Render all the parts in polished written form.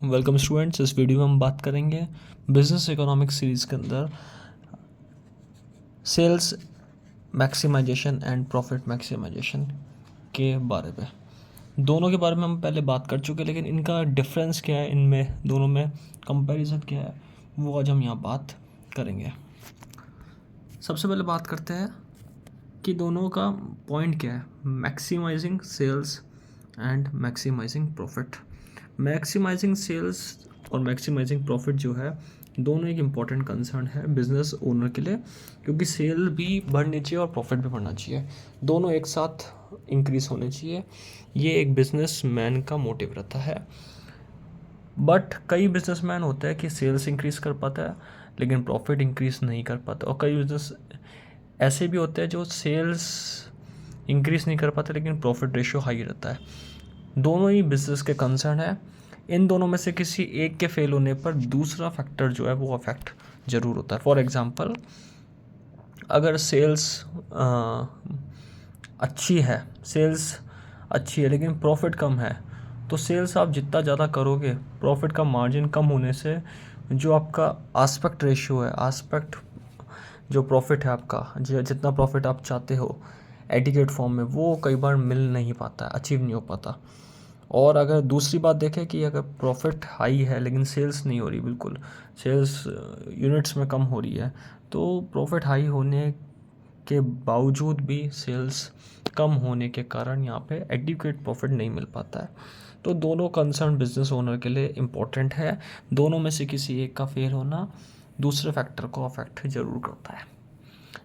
Welcome students. इस video में हम बात करेंगे बिजनेस इकोनॉमिक्स सीरीज़ के अंदर sales maximization and profit maximization के बारे में। दोनों के बारे में हम पहले बात कर चुके हैं, लेकिन इनका डिफरेंस क्या है, इनमें दोनों में कंपैरिजन क्या है, वो आज हम यहाँ बात करेंगे। सबसे पहले बात करते हैं कि दोनों का पॉइंट क्या है, maximizing sales and maximizing profit. Maximizing sales और मैक्सिमाइजिंग प्रॉफिट जो है, दोनों एक इम्पॉर्टेंट कंसर्न है बिजनेस ओनर के लिए, क्योंकि सेल भी बढ़नी चाहिए और प्रॉफिट भी बढ़ना चाहिए, दोनों एक साथ इंक्रीज होने चाहिए। ये एक बिजनेस मैन का मोटिव रहता है। बट कई बिजनेसमैन होते हैं कि सेल्स इंक्रीज कर पाता है लेकिन प्रॉफिट इंक्रीज नहीं कर पाता, और कई बिजनेस ऐसे भी होते हैं जो सेल्स इंक्रीज नहीं कर पाते लेकिन प्रॉफिट रेशियो हाई रहता है। दोनों ही बिजनेस के कंसर्न है। इन दोनों में से किसी एक के फेल होने पर दूसरा फैक्टर जो है वो अफेक्ट ज़रूर होता है। फॉर एग्जांपल, अगर सेल्स अच्छी है, लेकिन प्रॉफिट कम है, तो सेल्स आप जितना ज़्यादा करोगे, प्रॉफिट का मार्जिन कम होने से जो आपका आस्पेक्ट रेशियो है, जो प्रॉफिट है आपका, जितना प्रॉफिट आप चाहते हो एडिकेट फॉर्म में, वो कई बार मिल नहीं पाता है, अचीव नहीं हो पाता। और अगर दूसरी बात देखें कि अगर प्रॉफिट हाई है लेकिन सेल्स नहीं हो रही, बिल्कुल सेल्स यूनिट्स में कम हो रही है, तो प्रॉफिट हाई होने के बावजूद भी सेल्स कम होने के कारण यहाँ पे एडिक्वेट प्रॉफिट नहीं मिल पाता है। तो दोनों कंसर्न बिजनेस ओनर के लिए इम्पोर्टेंट है। दोनों में से किसी एक का फेल होना दूसरे फैक्टर को अफेक्ट जरूर करता है।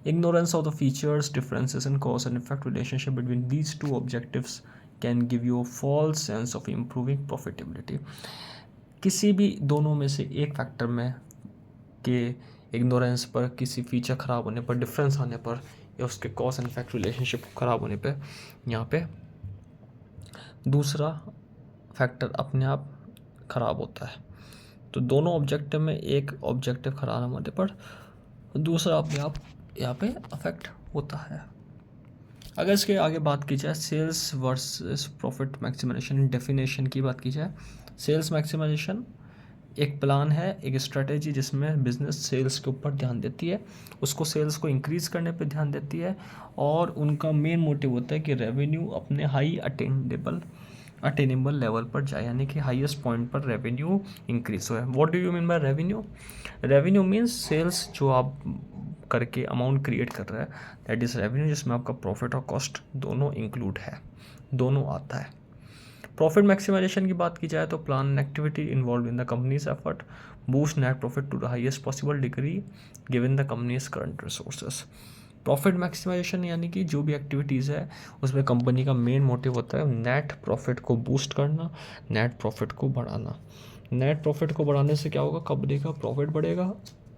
Ignorance of the features, differences in cause and effect relationship between these two objectives can give you a false sense of improving profitability. किसी भी दोनों में से एक फैक्टर में के इग्नोरेंस पर, किसी फीचर ख़राब होने पर, डिफरेंस आने पर, या उसके कॉज एंड इफेक्ट रिलेशनशिप ख़राब होने पे यहाँ पे दूसरा फैक्टर अपने आप ख़राब होता है। तो दोनों ऑब्जेक्टिव में एक ऑब्जेक्टिव ख़राब होने पर दूसरा अपने आप यहाँ पे अफेक्ट होता है। अगर इसके आगे बात की जाए sales versus profit maximization definition की बात की जाए, सेल्स मैक्सिमाइजेशन एक प्लान है, एक स्ट्रेटेजी जिसमें बिजनेस सेल्स के ऊपर ध्यान देती है, उसको सेल्स को इंक्रीज़ करने पे ध्यान देती है, और उनका मेन मोटिव होता है कि रेवेन्यू अपने हाई अटेनेबल लेवल पर जाए, यानी कि हाईएस्ट पॉइंट पर रेवेन्यू इंक्रीज हो। What do you mean by revenue? Revenue means sales जो आप करके अमाउंट क्रिएट कर रहा है, दैट इज़ रेवेन्यू, जिसमें आपका प्रॉफिट और कॉस्ट दोनों इंक्लूड है, दोनों आता है। प्रॉफिट मैक्सिमाइजेशन की बात की जाए तो plan and activity involve in the company's effort boost net profit to the highest possible degree given the company's current resources. Profit maximization यानी कि जो भी एक्टिविटीज़ है उसमें कंपनी का मेन मोटिव होता है नेट प्रॉफिट को बूस्ट करना, नेट प्रॉफिट को बढ़ाना। नेट प्रॉफिट को बढ़ाने से क्या होगा, कंपनी का प्रॉफिट बढ़ेगा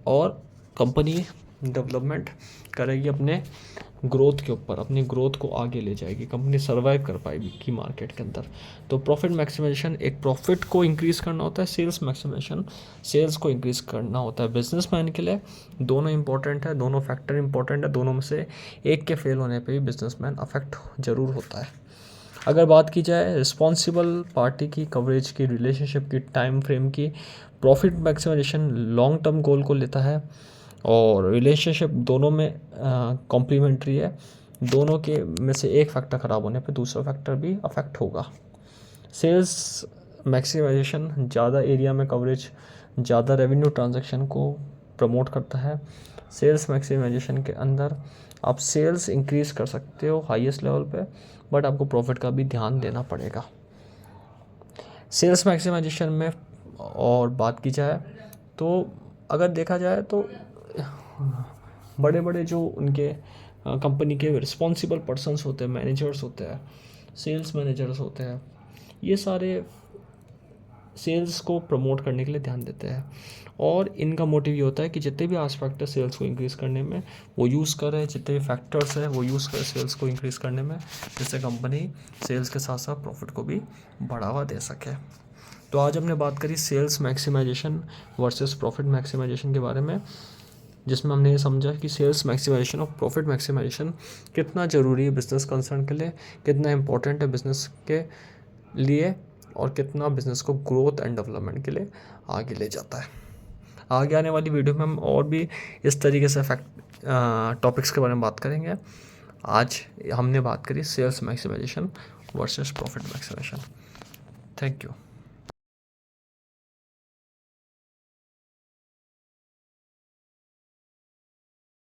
और कंपनी डेवलपमेंट करेगी अपने ग्रोथ के ऊपर, अपनी ग्रोथ को आगे ले जाएगी, कंपनी सर्वाइव कर पाएगी की मार्केट के अंदर। तो प्रॉफिट मैक्सिमाइजेशन एक प्रॉफिट को इंक्रीज़ करना होता है, सेल्स मैक्सिमाइजेशन सेल्स को इंक्रीज़ करना होता है। बिजनेसमैन के लिए दोनों इंपॉर्टेंट है, दोनों फैक्टर इंपॉर्टेंट है, दोनों में से एक के फेल होने पर भी बिजनेसमैन अफेक्ट ज़रूर होता है। अगर बात की जाए रिस्पॉन्सिबल पार्टी की, कवरेज की, रिलेशनशिप की, टाइम फ्रेम की, profit maximization long term goal को लेता है और रिलेशनशिप दोनों में कॉम्प्लीमेंट्री है। दोनों के में से एक फैक्टर ख़राब होने पे दूसरा फैक्टर भी अफेक्ट होगा। सेल्स मैक्सिमाइजेशन ज़्यादा एरिया में कवरेज, ज़्यादा रेवेन्यू ट्रांजैक्शन को प्रमोट करता है। सेल्स मैक्सिमाइजेशन के अंदर आप सेल्स इंक्रीज़ कर सकते हो हाईएस्ट लेवल पे, बट आपको प्रॉफिट का भी ध्यान देना पड़ेगा। सेल्स मैक्सिमाइजेशन में और बात की जाए तो अगर देखा जाए तो बड़े बड़े जो उनके कंपनी के रिस्पॉन्सिबल पर्सन्स होते हैं, मैनेजर्स होते हैं, सेल्स मैनेजर्स होते हैं, ये सारे सेल्स को प्रमोट करने के लिए ध्यान देते हैं, और इनका मोटिव ये होता है कि जितने भी एस्पेक्ट है सेल्स को इंक्रीज़ करने में वो यूज़ करें, जितने भी फैक्टर्स हैं वो यूज़ करें सेल्स को इंक्रीज़ करने में, जिससे कंपनी सेल्स के साथ साथ प्रॉफिट को भी बढ़ावा दे सके। तो आज हमने बात करी sales maximization versus profit maximization के बारे में, जिसमें हमने ये समझा कि सेल्स मैक्सिमाइजेशन और प्रॉफिट मैक्सिमाइजेशन कितना ज़रूरी है बिज़नेस कंसर्न के लिए, कितना इम्पोर्टेंट है बिज़नेस के लिए, और कितना बिज़नेस को ग्रोथ एंड डेवलपमेंट के लिए आगे ले जाता है। आगे आने वाली वीडियो में हम और भी इस तरीके से टॉपिक्स के बारे में बात करेंगे। आज हमने बात करी sales maximization versus profit maximization. Thank you.